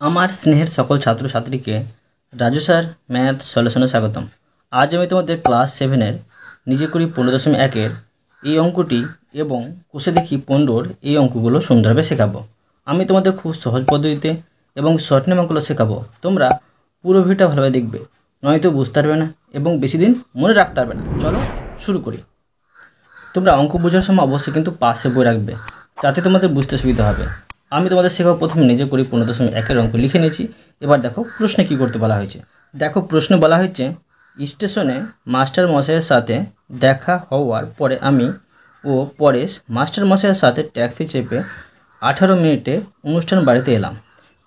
আমার স্নেহের সকল ছাত্রছাত্রীকে রাজু স্যার ম্যাথ সলিউশনে স্বাগতম। আজ আমি তোমাদের ক্লাস 7-এর নিজে করি 15.1-এর এই অঙ্কটি এবং কোষে দেখি 15-র এই অঙ্কগুলো সুন্দরভাবে শেখাবো। আমি তোমাদের খুব সহজ পদ্ধতিতে এবং শর্ট নেম অঙ্কগুলো শেখাবো। তোমরা পুরো ভিডিওটা ভালোভাবে দেখবে, নয়তো বুঝতে পারবে না এবং বেশি দিন মনে রাখতে পারবে না। চলো শুরু করি। তোমরা অঙ্ক বোঝার সময় অবশ্যই কিন্তু পাশে বই রাখবে, তাতে তোমাদের বুঝতে সুবিধা হবে। আমি তোমাদের শেখাবো। প্রথমে নিজে করি 15.1-এর অঙ্ক লিখে নিয়েছি। এবার দেখো প্রশ্নে কী করতে বলা হয়েছে। দেখো প্রশ্নে বলা হয়েছে, স্টেশনে মাস্টার মশাইয়ের সাথে দেখা হওয়ার পরে আমি ও পরেশ মাস্টার মশাইয়ের সাথে ট্যাক্সি চেপে 18 মিনিটে অনুষ্ঠান বাড়িতে এলাম।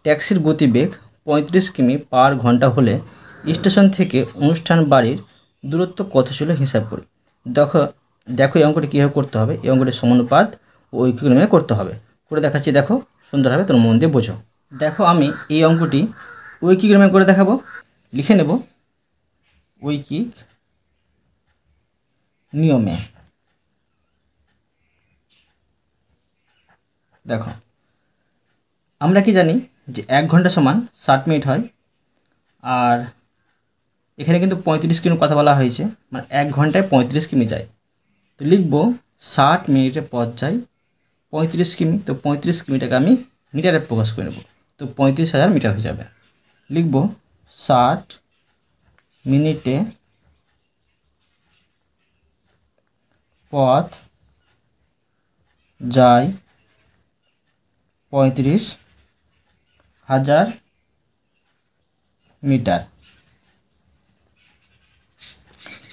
ট্যাক্সির গতিবেগ 35 কিমি/ঘন্টা হলে স্টেশন থেকে অনুষ্ঠান বাড়ির দূরত্ব কত ছিল হিসাব করি। দেখো এই অঙ্কটি কীভাবে করতে হবে। এই অঙ্কটি সমানুপাত ও ঐক্যক্রমে করতে হবে। করে দেখাচ্ছি, দেখো সুন্দরভাবে তোমরা মন দিয়ে বোঝো। দেখো আমি এই অঙ্কটি ঐক্যক্রমে করে দেখাবো। লিখে নেব ঐকিক নিয়মে। দেখো আমরা কি জানি যে 1 ঘন্টা সমান 60 মিনিট হয়, আর এখানে কিন্তু 35 কিমি কথা বলা হয়েছে, মানে 1 ঘন্টায় 35 কিমি যায়। তো লিখব 60 মিনিটে পথ যায় 35 কিমি। তো 35 কিমিটাকে আমি মিটারে প্রকাশ করে নেব। তো 35,000 মিটার হয়ে যাবে। লিখব 60 মিনিটে পথ যায় 35,000 মিটার।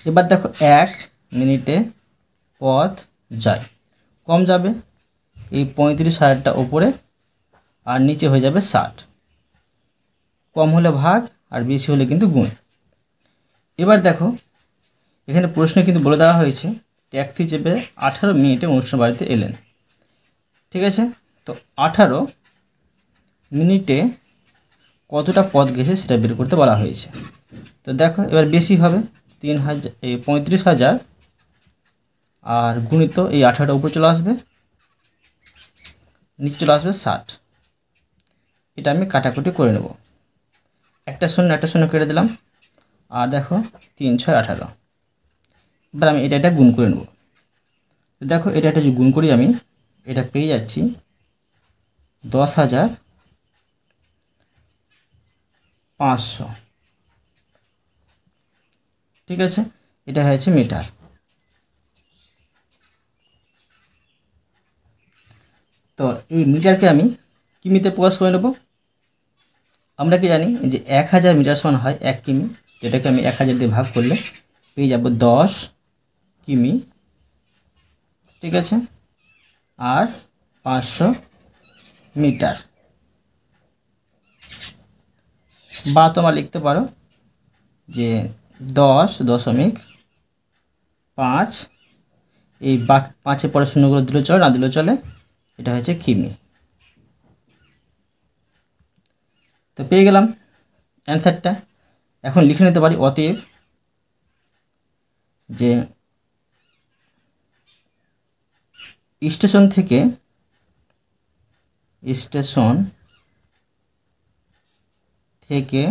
এবার দেখো 1 মিনিটে পথ যায়, কম যাবে এই 35,000টা ওপরে আর নিচে হয়ে যাবে 60। কম হলে ভাগ আর বেশি হলে কিন্তু গুণ। এবার দেখো এখানে প্রশ্নে কিন্তু বলে দেওয়া হয়েছে ট্যাক্সি চেপে 18 মিনিটে অনুষ্ঠান বাড়িতে এলেন। ঠিক আছে, তো 18 মিনিটে কতটা পথ গেছে সেটা বের করতে বলা হয়েছে। তো দেখো এবার বেশি হবে 35,000 আর গুণিত এই 18টা উপরে চলে আসবে, নিচে চলে আসবে 60। এটা আমি কাটাকুটি করে নেব। একটা শূন্য কেটে দিলাম, আর দেখো 3 6 18। এবার আমি এটা গুণ করে নেব। দেখো এটা যদি গুণ করি আমি এটা পেয়ে যাচ্ছি 10,500। ঠিক আছে, এটা হয়েছে মিটার। তো এই মিটারকে আমি কিমিতে প্রকাশ করে নেব। আমরা কি জানি যে 1000 মিটার সমান হয় 1 কিমি। এটাকে আমি 1000 দিয়ে ভাগ করলে পেয়ে যাব 10 কিমি। ঠিক আছে, আর 500 মিটার। বা তোমরা লিখতে পারো যে 10.5, এই 5-এর পরে শূন্যগুলো দিলেও চলে, না দিলেও চলে। এটা হচ্ছে কিমি। তো পেয়ে গেলাম অ্যান্সারটা। এখন লিখে নিতে পারি অতএব যে স্টেশন থেকে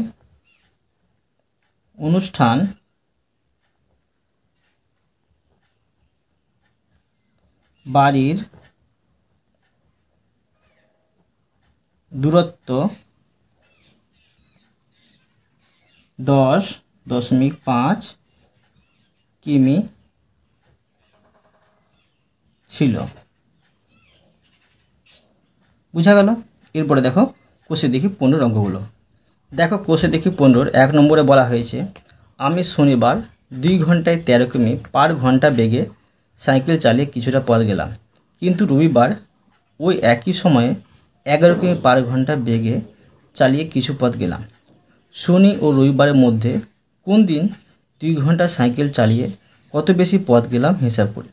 অনুষ্ঠান বাড়ির দূরত্ব 10.5 কিমি ছিল। বুঝা গেল? এরপরে দেখো কোষে দেখি 15 অঙ্কগুলো। দেখো কোষে দেখি 15-র 1 নম্বরে বলা হয়েছে, আমি শনিবার 2 ঘন্টায় 13 কিমি/ঘন্টা বেগে সাইকেল চালিয়ে কিছুটা পথ গেলাম, কিন্তু রবিবার ওই একই সময়ে 11 কিমি/ঘন্টা বেগে চালিয়ে কিছু পথ গেলাম। শনি ও রবিবারের মধ্যে কোন দিন 2 ঘন্টা সাইকেল চালিয়ে কত বেশি পথ গেলাম হিসাব করি।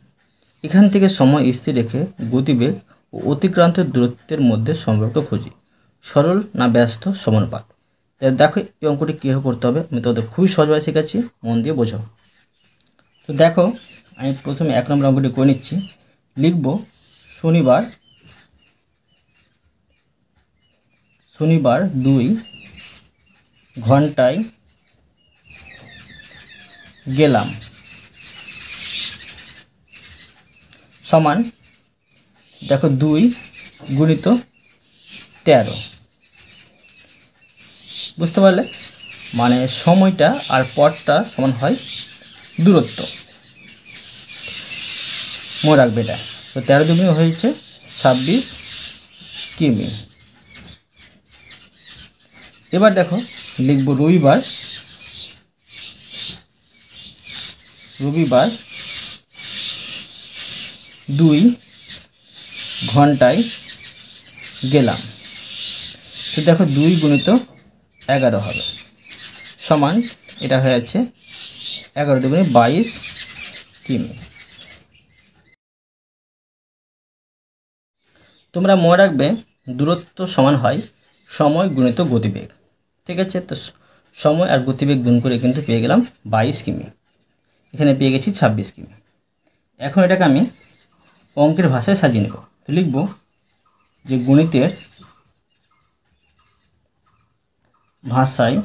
এখান থেকে সময় স্থির রেখে গতিবেগ ও অতিক্রান্ত দূরত্বের মধ্যে সম্পর্ক খুঁজি। সরল না ব্যস্ত সমানুপাত। দেখো এই অঙ্কটি কীভাবে করতে হবে আমি তোমাদের খুবই সহজভাবে শেখাচ্ছি, মন দিয়ে বোঝো। তো দেখো আমি প্রথমে 1 নম্বর অঙ্কটি করে নিচ্ছি। লিখব শনিবার 2 ঘন্টায় গেলাম সমান দেখো 2 গুণিত 13। বুঝতে পারলে? মানে সময়টা আর পথটা সমান হয় দূরত্ব। মনে রাখবে এটা। তো 13 দুগুণে হয়েছে 26 কিমি। এবার দেখো লিখব রবিবার 2 ঘন্টায় গেলাম। তো দেখো 2 গুণিত 11 হবে সমান এটা হয়ে যাচ্ছে 11 দুগুণে 22 কিমি। তোমরা মনে রাখবে দূরত্ব সমান হয় সময় গুণিত গতিবেগ। ঠিক আছে? তো সময় আর গতিবেগ গুণ করে কিন্তু পেয়ে গেলাম 22 কিমি। এখানে পেয়ে গেছি 26 কিমি। এখন এটাকে আমি অঙ্কের ভাষায় সাজিয়ে নেব। তো লিখব যে গণিতের ভাষায়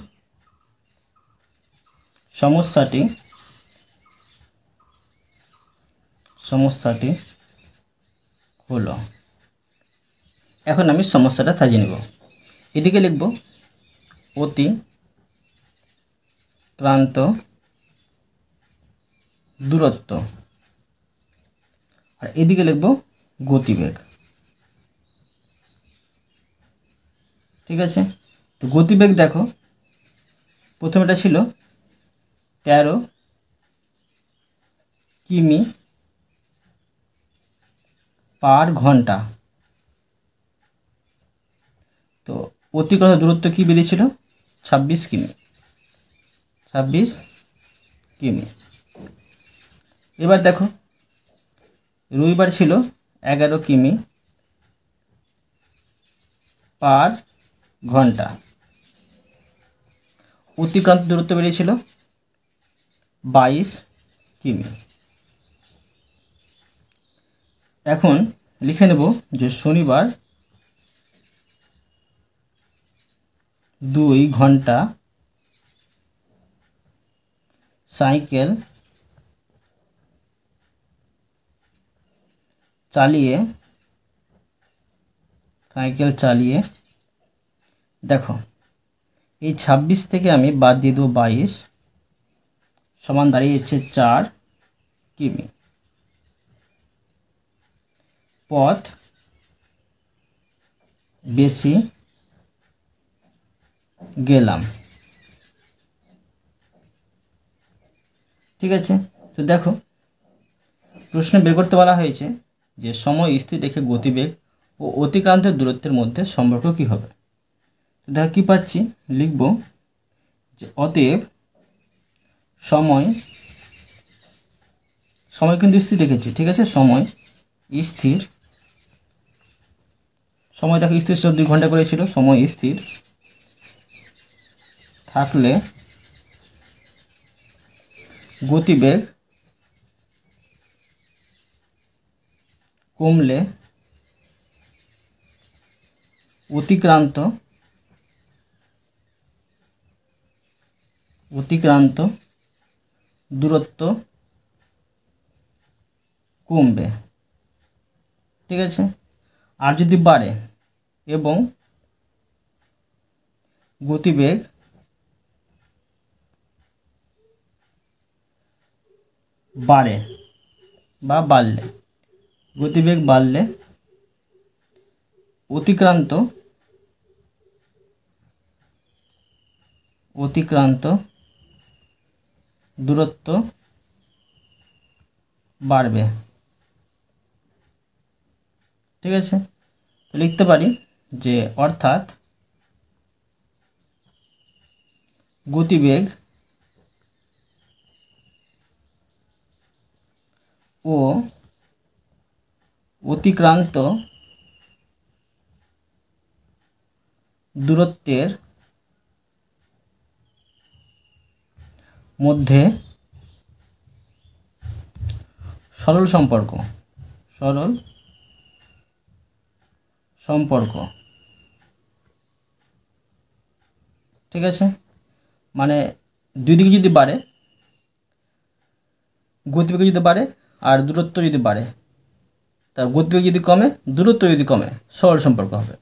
সমস্যাটি হলো। এখন আমি সমস্যাটা সাজিয়ে নেব। এদিকে লিখব অতিক্রান্ত দূরত্ব আর এদিকে লিখব গতিবেগ। ঠিক আছে? তো গতিবেগ দেখো প্রথমেটা ছিল 13 কিমি পার ঘন্টা। তো অতিক্রান্ত দূরত্ব কি বেরিয়েছিল? 26 কিমি। এবার দেখো রবিবার ছিল 11 কিমি পার ঘন্টা। অতিক্রান্ত দূরত্ব বেরিয়েছিল 22 কিমি। এখন লিখে নেব যে শনিবার 2 ঘন্টা সাইকেল চালিয়ে দেখো এই 26 থেকে আমি বাদ দিয়ে দেবো 22 সমান দাঁড়িয়েছে 4 কিমি। পথ বেশি গেলাম। ঠিক আছে? তো দেখো প্রশ্নে বের করতে বলা হয়েছে যে সময় স্থির রেখে গতিবেগ ও অতিক্রান্ত দূরত্বের মধ্যে সম্পর্ক কী হবে। তো দেখো কী পাচ্ছি, লিখব যে অতএব সময় কিন্তু স্থির রেখেছি। ঠিক আছে? সময় দেখো স্থির ছিল 2 ঘন্টা করেছিল। সময় স্থির থাকলে গতিবেগ কমলে অতিক্রান্ত দূরত্ব কমবে। ঠিক আছে? আর যদি বাড়ে এবং গতিবেগ বাড়লে অতিক্রান্ত দূরত্ব বাড়বে। ঠিক আছে? তো লিখতে পারি যে অর্থাৎ গতিবেগ ও অতিক্রান্ত দূরত্বের মধ্যে সরল সম্পর্ক ঠিক আছে, মানে দুই দিকে যদি বাড়ে, গতিবেগ যদি বাড়ে আর দূরত্ব যদি বাড়ে, তা গতিবেগ যদি কমে দূরত্ব যদি কমে, সরল সম্পর্ক হবে।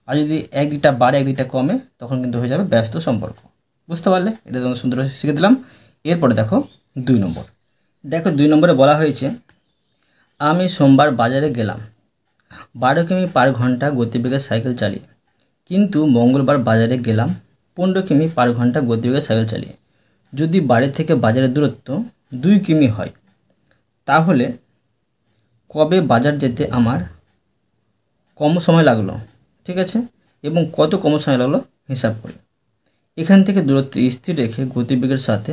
আর যদি একদিকটা বাড়ে একদিকটা কমে, তখন কিন্তু হয়ে যাবে ব্যস্ত সম্পর্ক। বুঝতে পারলে? এটা তোমার সুন্দর শিখে দিলাম। এরপরে দেখো 2 নম্বর। দেখো 2 নম্বরে বলা হয়েছে, আমি সোমবার বাজারে গেলাম 12 কিমি পার ঘন্টা গতিবেগে সাইকেল চালিয়ে, কিন্তু মঙ্গলবার বাজারে গেলাম 15 কিমি পার ঘন্টা গতিবেগে সাইকেল চালিয়ে। যদি বাড়ি থেকে বাজারের দূরত্ব 2 কিমি হয়, তাহলে কবে বাজার যেতে আমার কম সময় লাগলো, ঠিক আছে, এবং কত কম সময় লাগলো হিসাব করি। এখান থেকে দূরত্ব স্থির রেখে গতিবেগের সাথে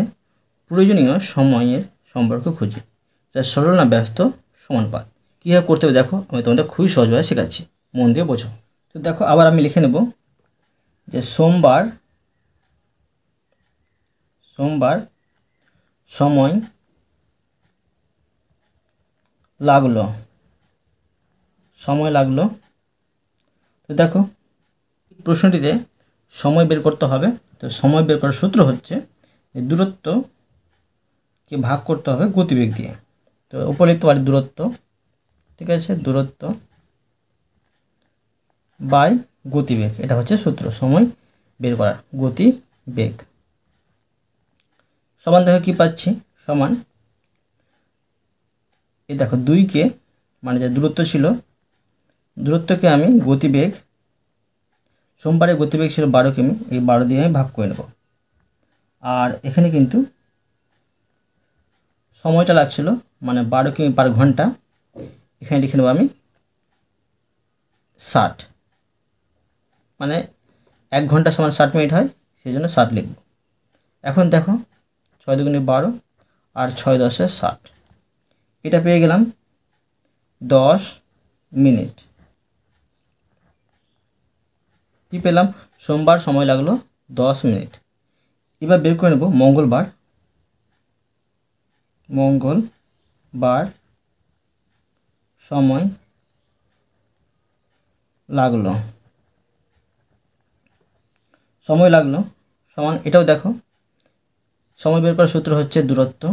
প্রয়োজনীয় সময়ের সম্পর্ক খুঁজি। এটা সরল না ব্যস্ত সমানুপাত। কীভাবে করতে হবে দেখো, আমি তোমাদের খুবই সহজভাবে শেখাচ্ছি, মন দিয়ে বোঝো। তো দেখো আবার আমি লিখে নেব যে সোমবার সময় লাগলো। তো দেখো প্রশ্নটিতে সময় বের করতে হবে। তো সময় বের করার সূত্র হচ্ছে দূরত্বকে ভাগ করতে হবে গতিবেগ দিয়ে। তো উপরে লিখতে পারি দূরত্ব, ঠিক আছে, দূরত্ব বাই গতিবেগ, এটা হচ্ছে সূত্র সময় বের করার, গতিবেগ সমান। দেখো কি পাচ্ছি, সমান এই দেখো 2কে, মানে যে দূরত্ব ছিল, দূরত্বকে আমি গতিবেগ, সোমবারের গতিবেগ ছিল 12 কিমি, এই 12 দিয়ে আমি ভাগ করে নেব। আর এখানে কিন্তু সময়টা লাগছিল, মানে 12 কিমি পার ঘন্টা, এখানে লিখে নেব আমি 60, মানে 1 ঘন্টা সমান 60 মিনিট হয়, সেই জন্য 60 লিখব। এখন দেখো 6 দুগুণে 12 আর 6 10 60, এটা পেয়ে গেলাম 10 মিনিট। কি পেলাম? সোমবার সময় লাগলো 10 মিনিট। এবার বের করে নেব মঙ্গলবার সময় লাগলো সমান, এটাও দেখো সময় বের করার সূত্র হচ্ছে দূরত্ব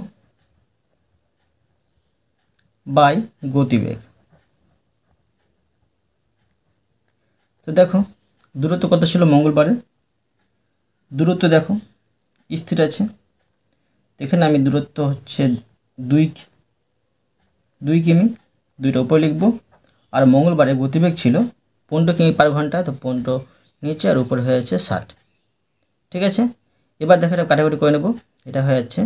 বাই গতিবেগ। তো দেখো দূরত্ব কত ছিল মঙ্গলবারে, দূরত্ব দেখো স্থির আছে, এখানে আমি দূরত্ব হচ্ছে 2 কিমি, 2টা উপরে লিখব। আর মঙ্গলবারে গতিবেগ ছিল 15 কিমি পার ঘন্টা, তো 15 নিচে আর উপরে হয়ে যাচ্ছে 60, ঠিক আছে। এবার দেখো এটা কাটাকুটি করে নেব, এটা হয়ে যাচ্ছে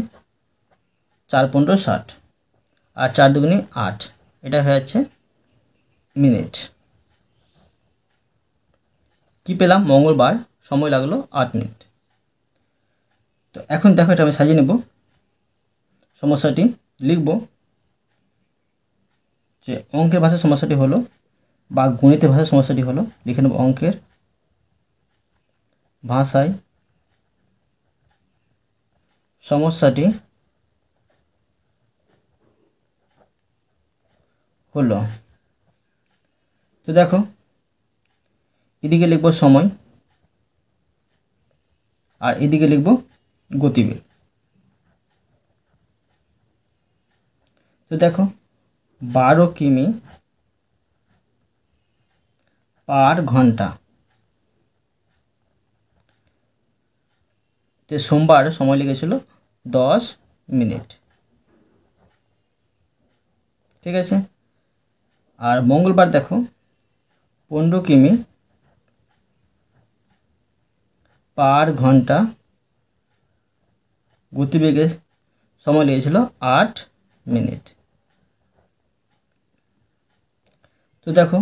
4 15 60 আর 4 দুগুণে 8, এটা হয়ে যাচ্ছে মিনিট। কি পেলাম? মঙ্গলবার সময় লাগলো 8 মিনিট। তো এখন দেখো এটা আমি সাজিয়ে নেব, সমস্যাটি লিখব যে অঙ্কের ভাষায় সমস্যাটি হলো, বা গণিতের ভাষায় সমস্যাটি হলো, লিখে নেব অঙ্কের ভাষায় সমস্যাটি হলো। তো দেখো এদিকে লিখব সময় আর এদিকে লিখব গতিবেগ। তো দেখো 12 কিমি পার ঘন্টা, তো সোমবার সময় লেগেছিল 10 মিনিট, ঠিক আছে। আর মঙ্গলবার দেখো 15 কিমি পার ঘন্টা, গতিবেগে সময় লেগেছিল 8 মিনিট। তো দেখো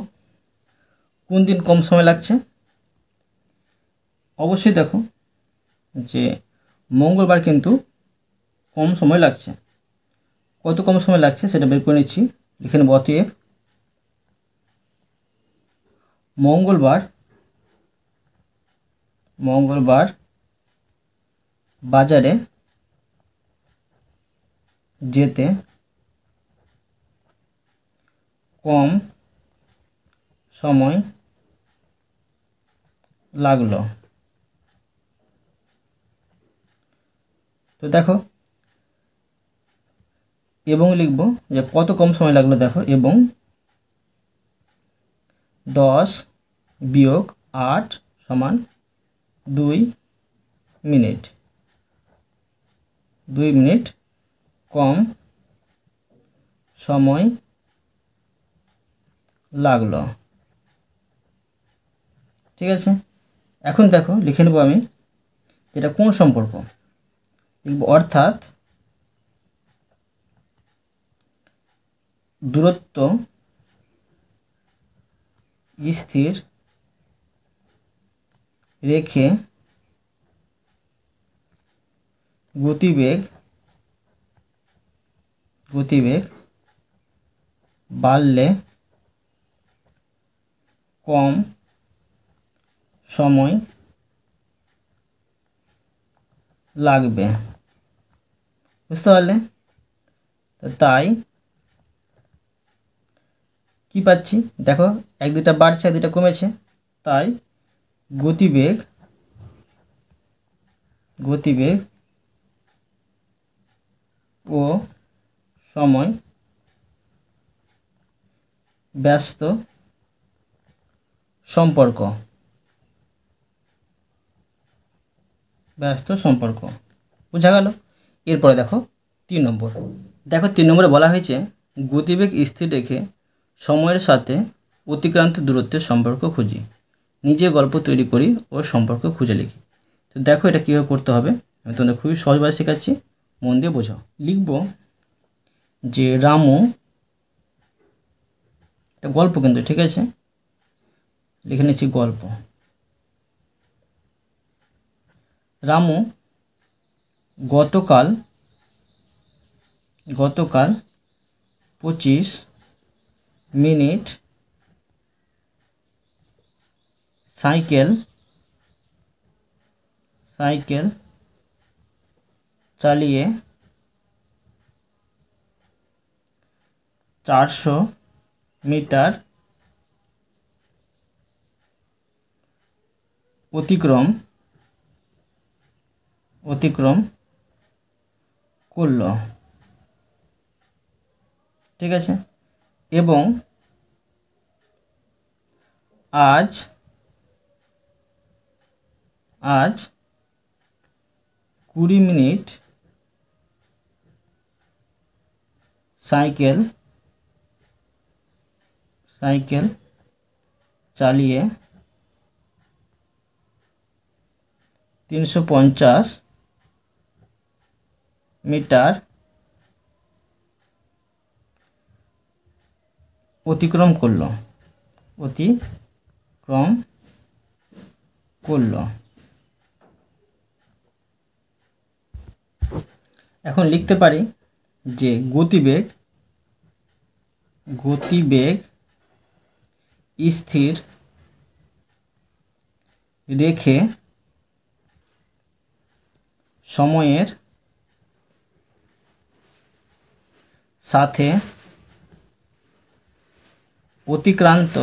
কোন দিন কম সময় লাগছে, অবশ্যই দেখো যে মঙ্গলবার কিন্তু কম সময় লাগছে। কত কম সময় লাগছে সেটা বের করে নিচ্ছি, লিখে নেব অতএব মঙ্গলবার বাজারে যেতে কম সময় লাগলো। তো দেখো এবং লিখব যে কত কম সময় লাগলো, দেখো এবং 10 বিয়োগ 8 সমান 2 মিনিট, 2 মিনিট কম সময় লাগলো। ঠিক আছে, এখন দেখো লিখে নেব আমি এটা কোন সম্পর্ক লিখব, অর্থাৎ দূরত্ব স্থির রেখে গতিবেগ বাড়লে কম সময় লাগবে। বুঝতে পারলে? তো তাই কি পাচ্ছি দেখো, এক দুটা বাড়ছে এক দুটা কমেছে, তাই গতিবেগ ও সময় ব্যস্ত সম্পর্ক বোঝা গেল। এরপরে দেখো 3 নম্বর, দেখো 3 নম্বরে বলা হয়েছে গতিবেগ স্থির রেখে সময়ের সাথে অতিক্রান্ত দূরত্বের সম্পর্ক খুঁজি, নিজে গল্প তৈরি করি ও সম্পর্ক খুঁজে লিখি। তো দেখো এটা কীভাবে করতে হবে আমি তোমাদের খুবই সহজভাবে শেখাচ্ছি, মন দিয়ে বোঝো। লিখব যে রামু, এটা গল্প কিন্তু, ঠিক আছে, লিখে নিচ্ছি গল্প। রামু গতকাল 25 মিনিট সাইকেল চালিয়ে 400 মিটার অতিক্রম করলো। ঠিক আছে, এবং আজ 20 মিনিট সাইকেল চালিয়ে 350 মিটার অতিক্রম করলো। এখন লিখতে পারি যে গতিবেগ স্থির রেখে সময়ের সাথে অতিক্রান্ত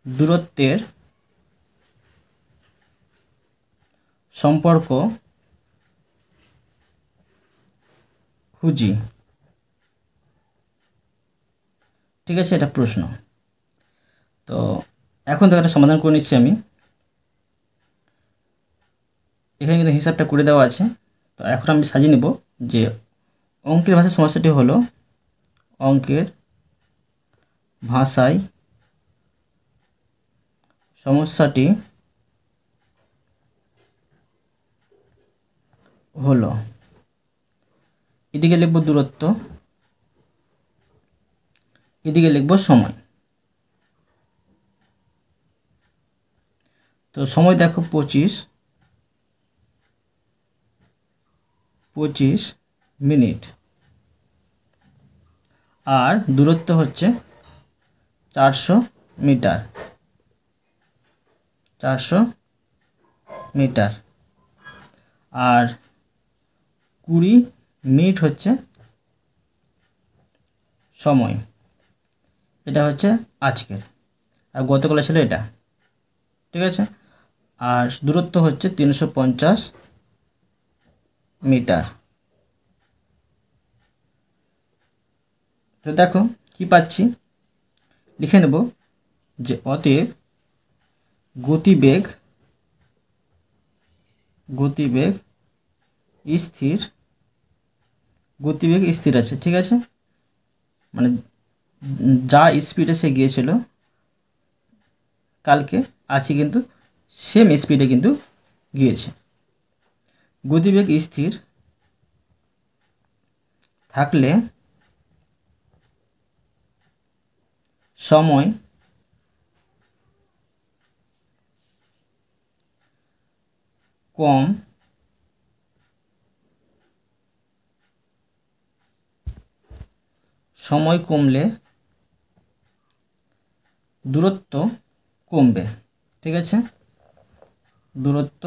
দূরত্বের সম্পর্ক খুঁজি। ঠিক আছে, এটা প্রশ্ন। তো এখন তো একটা সমাধান করে নিচ্ছি আমি, এখানে কিন্তু হিসাবটা করে দেওয়া আছে। তো এখন আমি সাজিয়ে নেব যে অঙ্কের ভাষায় সমস্যাটি হলো, অঙ্কের ভাষায় সমস্যাটি হলো, এদিকে লিখব দূরত্ব, এদিকে লিখব সময়। তো সময় দেখো 25 মিনিট, আর দূরত্ব হচ্ছে 400 মিটার, আর 20 মিনিট হচ্ছে সময়, এটা হচ্ছে আজকের, আর গতকাল ছিল এটা। ঠিক আছে, আর দূরত্ব হচ্ছে 350 মিটার। তো দেখো কি পাচ্ছি, লিখে নেব যে অতএব গতিবেগ স্থির আছে। ঠিক আছে, মানে যা স্পিডে সে গিয়েছিল কালকে, আজকে কিন্তু সেম স্পিডে কিন্তু গিয়েছে। গতিবেগ স্থির থাকলে সময় কম সময় কমলে দূরত্ব কমবে। ঠিক আছে, দূরত্ব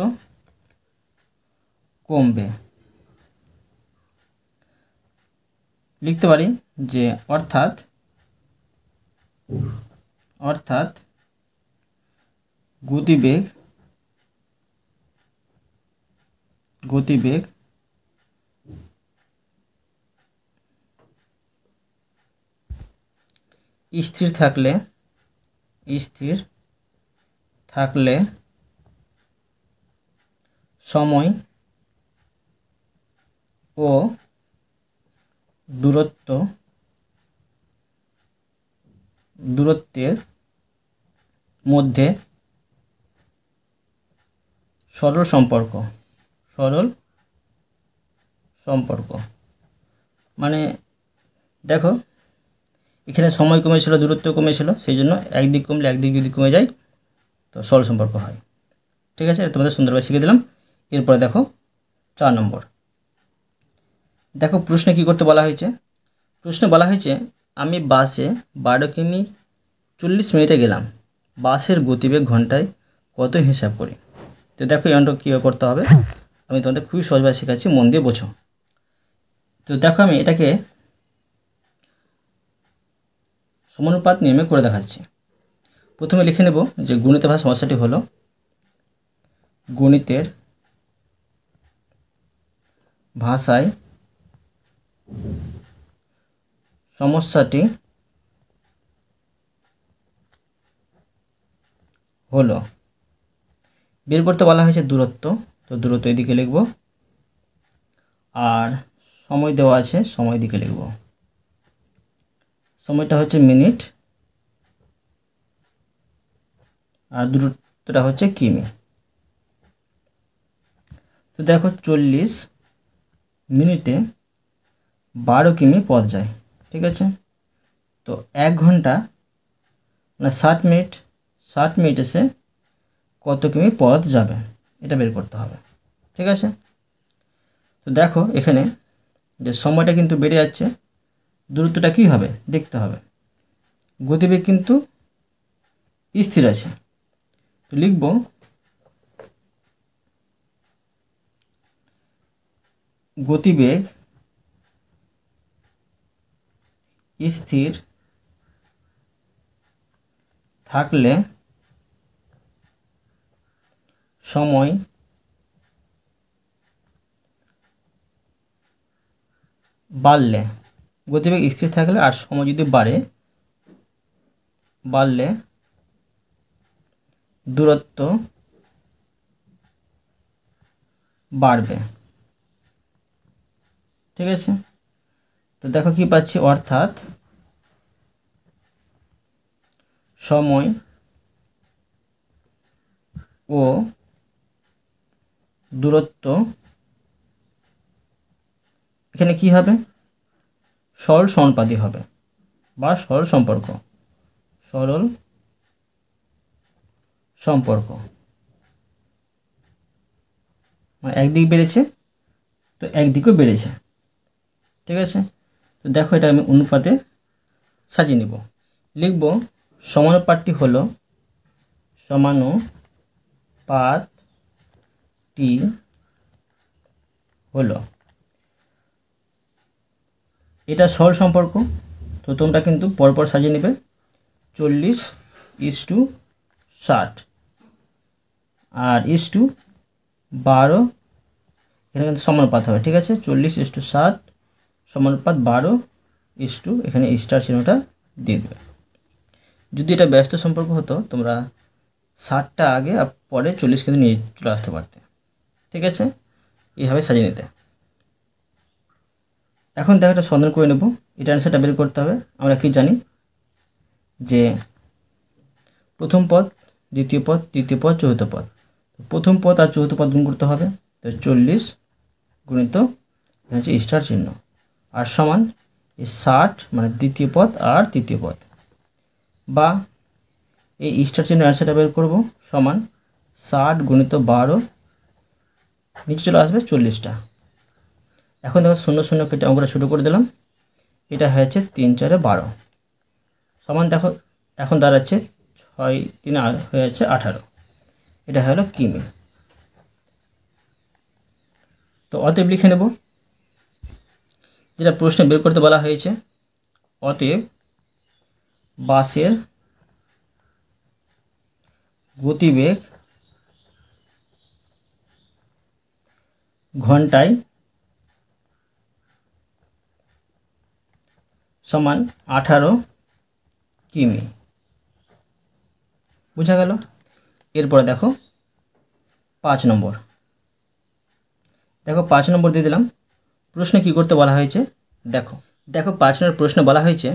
কমবে। লিখতে পারি যে অর্থাৎ গতিবেগ স্থির থাকলে সময় ও দূরত্বের মধ্যে সরল সম্পর্ক। মানে দেখো এখানে সময় কমেছিল, দূরত্ব কমেছিল, সেই জন্য একদিক কমলে একদিক যদি কমে যায় তো সরল সম্পর্ক হয়। ঠিক আছে, এটা তোমাদের সুন্দরভাবে শিখে দিলাম। এরপরে দেখো 4 নম্বর। দেখো প্রশ্নে কি করতে বলা হয়েছে। প্রশ্নে বলা হয়েছে আমি বাসে 12 কিমি 40 মিনিটে গেলাম, বাসের গতিবেগ ঘন্টায় কত হিসাব করি। তো দেখো এই অঙ্কটা কীভাবে করতে হবে আমি তোমাদের খুবই সহজভাবে শেখাচ্ছি, মন দিয়ে বোঝো। তো দেখো আমি এটাকে সমানুপাত নিয়মে করে দেখাচ্ছি। প্রথমে লিখে নেব যে গণিতের ভাষা সমস্যাটি হলো গণিতের ভাষায় সমস্যাটি হলো, বের করতে বলা হয়েছে দূরত্ব, তো দূরত্ব এদিকে লিখব, আর সময় দেওয়া আছে, সময় দিকে লিখব। সময়টা হচ্ছে মিনিট আর দূরত্বটা হচ্ছে কিমি। তো দেখো 40 মিনিটে 12 কিমি পথ যায়। ঠিক আছে, তো 1 ঘন্টা মানে 60 মিনিট এসে কত কিমি পথ যাবে এটা বের করতে হবে। ঠিক আছে, তো দেখো এখানে যে সময়টা কিন্তু বেড়ে যাচ্ছে, দূরত্বটা কী হবে দেখতে হবে। গতিবেগ কিন্তু স্থির আছে, তো লিখব গতিবেগ স্থির থাকলে সময় বাড়লে, গতিবেগ স্থির থাকলে আর সময় যদি বাড়লে দূরত্ব বাড়বে। ঠিক আছে, তো দেখো কি পাচ্ছি, অর্থাৎ সময় ও দূরত্ব এখানে কি হবে, সরল সমানুপাতিক হবে বা সরল সম্পর্ক। মানে একদিক বেড়েছে তো একদিকও বেড়েছে। ঠিক আছে, তো দেখো এটা আমি অনুপাতে সাজিয়ে নিব। লিখব সমানুপাতটি হলো এটা সরল সম্পর্ক, তো তোমরা কিন্তু পরপর সাজিয়ে নেবে। 40:60 আর ইস টু 12, এখানে কিন্তু সমানুপাত হবে, ঠিক আছে। 40:60 সমানুপাত 12 ইস টু, এখানে স্টার চিহ্নটা দিয়ে দেবে। যদি এটা ব্যস্ত সম্পর্ক হতো তোমরা 60টা আগে আর পরে 40 কিন্তু নিয়ে চলে আসতে পারতে, ঠিক আছে। এইভাবে সাজিয়ে নিতে। এখন দেখো একটা সন্ধান করে নেব, এটা অ্যান্সারটা বের করতে হবে। আমরা কি জানি যে প্রথম পদ, দ্বিতীয় পদ, তৃতীয় পদ, চতুর্থ পদ। প্রথম পদ আর চতুর্থ পদ গুণ করতে হবে। তো 40 গুণিত হচ্ছে স্টার চিহ্ন আর সমান এই 60 মানে দ্বিতীয় পদ আর তৃতীয় পদ, বা এই স্টার চিহ্ন অ্যান্সারটা বের করব সমান 60 গুণিত 12, নিচে চলে আসবে 40টা। এখন দেখো 0 0 কেটে অঙ্কটা ছোটো করে দিলাম, এটা হয়েছে 3 4 12 সমান দেখো এখন দাঁড়াচ্ছে 6 3 হয়েছে 18, এটা হলো কিমি। তো অতএব লিখে নেব যেটা প্রশ্নে বের করতে বলা হয়েছে। অতএব বাসের গতিবেগ ঘন্টায় সমান 18 কিমি। বুঝা গেল। এরপরে দেখো 5 নম্বর, দেখো 5 নম্বর দিয়ে দিলাম। প্রশ্নে কি করতে বলা হয়েছে দেখো। 5 নম্বর প্রশ্নে বলা হয়েছে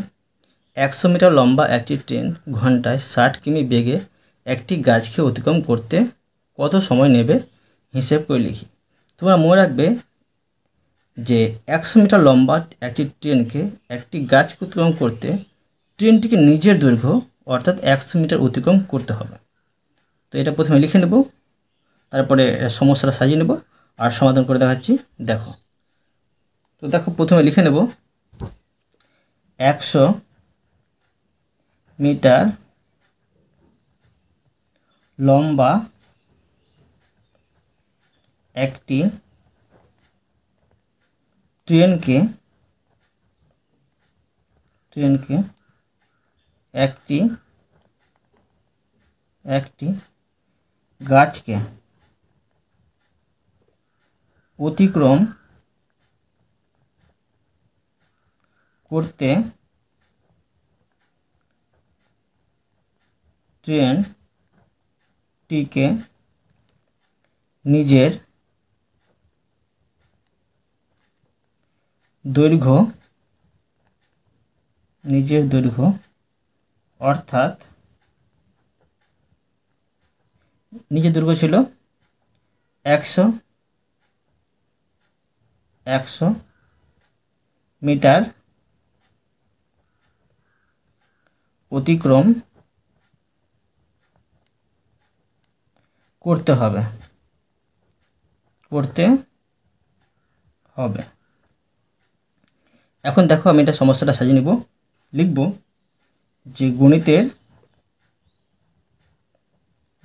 100 মিটার লম্বা একটি ট্রেন ঘন্টায় 60 কিমি বেগে একটি গাছকে অতিক্রম করতে কত সময় নেবে হিসেব করে লিখি। তোমরা মনে রাখবে যে 100 মিটার লম্বা একটি ট্রেনকে একটি গাছকে অতিক্রম করতে ট্রেনটিকে নিজের দৈর্ঘ্য অর্থাৎ 100 মিটার অতিক্রম করতে হবে। তো এটা প্রথমে লিখে নেব, তারপরে সমস্যাটা সাজিয়ে নেব আর সমাধান করে দেখাচ্ছি। দেখো, তো দেখো প্রথমে লিখে নেব 100 মিটার লম্বা একটি ট্রেনকে একটি গাছকে অতিক্রম করতে ট্রেনটিকে নিজের দৈর্ঘ্য অর্থাৎ নিজের দৈর্ঘ্য ছিল 100 মিটার অতিক্রম করতে হবে। এখন দেখো আমি এটা সমস্যাটা সাজিয়ে নেব। লিখব যে গণিতের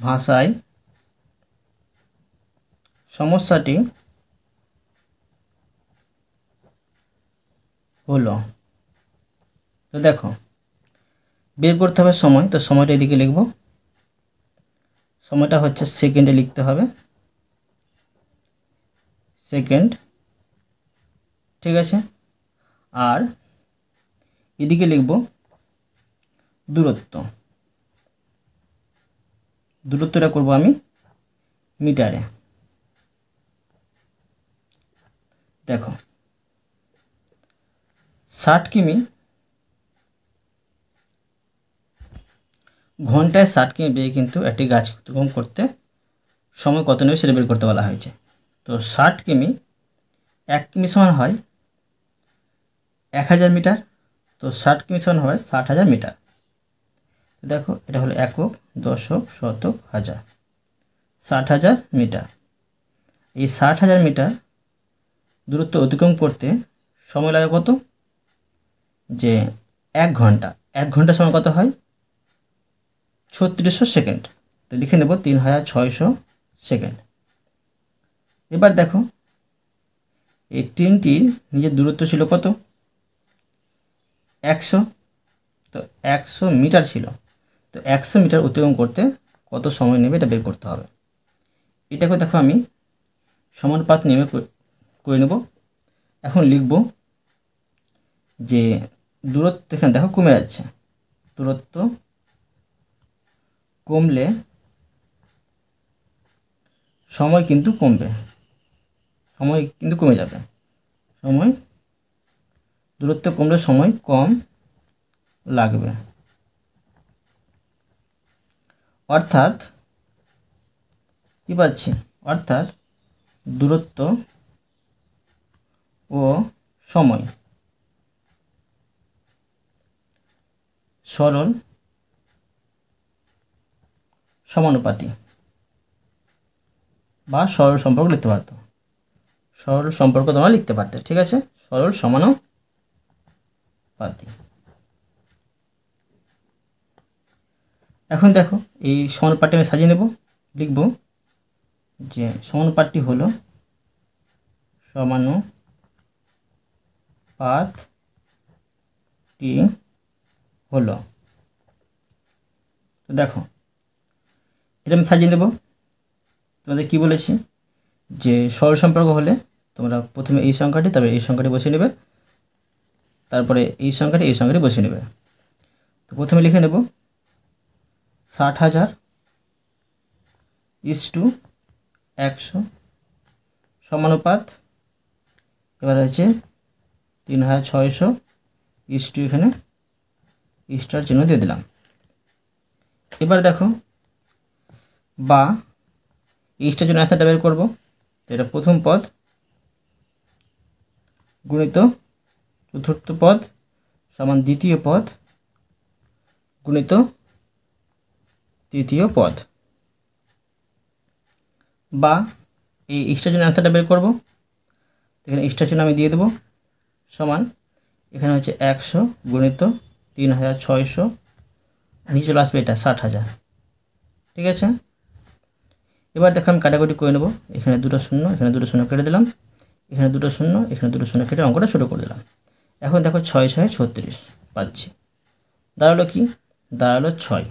ভাষায় সমস্যাটি হলো। তো দেখো বের করতে হবে সময়, তো সময়টা এদিকে লিখব। সময়টা হচ্ছে সেকেন্ডে লিখতে হবে, সেকেন্ড, ঠিক আছে। আর এদিকে লিখব দূরত্বটা করব আমি মিটারে। দেখো 60 কিমি ঘন্টায় 60 কিমি বেগে কিন্তু একটি গাছ অতিক্রম করতে সময় কত নেবে সেটা বের করতে বলা হয়েছে। তো 60 কিমি, 1 কিমি সমান হয় 1000 মিটার। তো 60 কিমি সমান হয় 60,000 মিটার। দেখো এটা হলো একক, দশক, শতক, হাজার, 60,000 মিটার। এই 60,000 মিটার দূরত্ব অতিক্রম করতে সময় লাগে কত? যে 1 ঘন্টা। 1 ঘন্টা সময় কত হয়? 3600 সেকেন্ড। তো লিখে নেব 3600 সেকেন্ড। এবার দেখো এই ট্রেনটির নিজের দূরত্ব ছিল কত? 100। তো 100 মিটার ছিল। তো 100 মিটার অতিক্রম করতে কত সময় নেবে এটা বের করতে হবে। এটাকে দেখো আমি সমানুপাত নিয়মে করে নেব। এখন লিখব যে দূরত্ব এখানে দেখো কমে যাচ্ছে, দূরত্ব কমলে সময় কিন্তু কমবে, সময় কিন্তু কমে যাবে, সময় দূরত্ব কমলে সময় কম লাগবে। অর্থাৎ কি পাচ্ছি, অর্থাৎ দূরত্ব ও সময় সরল সমানুপাতি বা সরল সম্পর্ক লিখতে পারতো, সরল সম্পর্ক তোমরা লিখতে পারতে। ঠিক আছে, সরল সমানুপাতি। এখন দেখো এই সমানুপাতটি আমি সাজিয়ে নেব। লিখব যে সমানুপাতটি হলো সমানুপাতটি হলো, তো দেখো এটা আমি সাজিয়ে নেব। তোমাদের কি বলেছি যে সরল সম্পর্ক হলে তোমরা প্রথমে এই সংখ্যাটি, তারপরে এই সংখ্যাটি বসিয়ে নেবে, তারপরে এই সংখ্যাটি বসিয়ে নেবে। তো প্রথমে লিখে নেব 60,000 = 100 সমানুপাত, এবার হচ্ছে 3600 এখানে স্টার চিহ্ন দিয়ে দিলাম। এবার দেখো বা স্টার জন্য অ্যান্সারটা বের করবো। তো এটা প্রথম পদ গুণিত চতুর্থ পদ সমান দ্বিতীয় পদ গুণিত তৃতীয় পদ, বা এই স্টার জন্য অ্যান্সারটা বের করবো। এখানে স্টার চিহ্ন আমি দিয়ে দেবো, সমান এখানে হচ্ছে 100 গুণিত 3600, নিচে চলে আসবে এটা 60,000। ঠিক আছে, এবার দেখো আমি কাটাকুটি করে নেব। এখানে দুটো শূন্য, এখানে দুটো শূন্য কেটে দিলাম, এখানে দুটো শূন্য, এখানে দুটো শূন্য কেটে অঙ্কটা ছোটো করে দিলাম। এখন দেখো 6 × 6 = 36 পাচ্ছি। দাঁড়ালো কি, দাঁড়ালো 6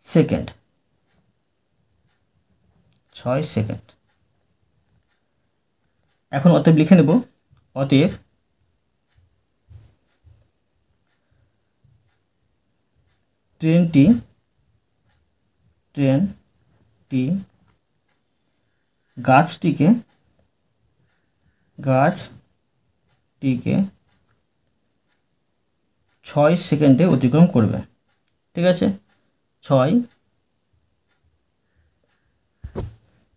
সেকেন্ড, 6 সেকেন্ড। এখন অতএব লিখে নেব, অতএব ট্রেনটি গাছটিকে 6 সেকেন্ডে অতিক্রম করবে। ঠিক আছে, 6,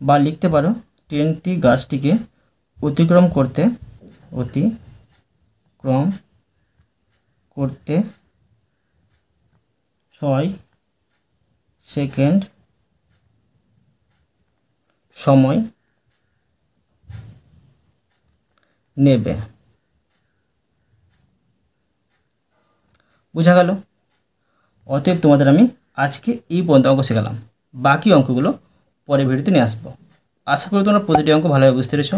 বা লিখতে পারো ট্রেনটি গাছটিকে অতিক্রম করতে 6 সেকেন্ড সময় নেবে। বোঝা গেল? অতএব তোমাদের আমি আজকে এই পর্যন্ত অঙ্ক শেখালাম, বাকি অঙ্কগুলো পরে ভিডিওতে নিয়ে আসবো। আশা করি তোমরা প্রতিটি অঙ্ক ভালোভাবে বুঝতে পেরেছ।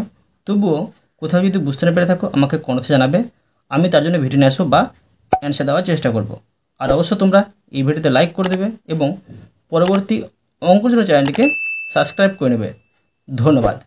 তবুও কোথাও যদি বুঝতে না পেরে থাকো আমাকে কমেন্টে জানাবে, আমি তার জন্য ভিডিও নিয়ে আসবো বা অ্যান্সার দেওয়ার চেষ্টা করব। আর অবশ্য তোমরা এই ভিডিওতে লাইক করে দেবে এবং পরবর্তী অঙ্কের জন্য চ্যানেলটিকে সাবস্ক্রাইব করে নেবে। ধন্যবাদ।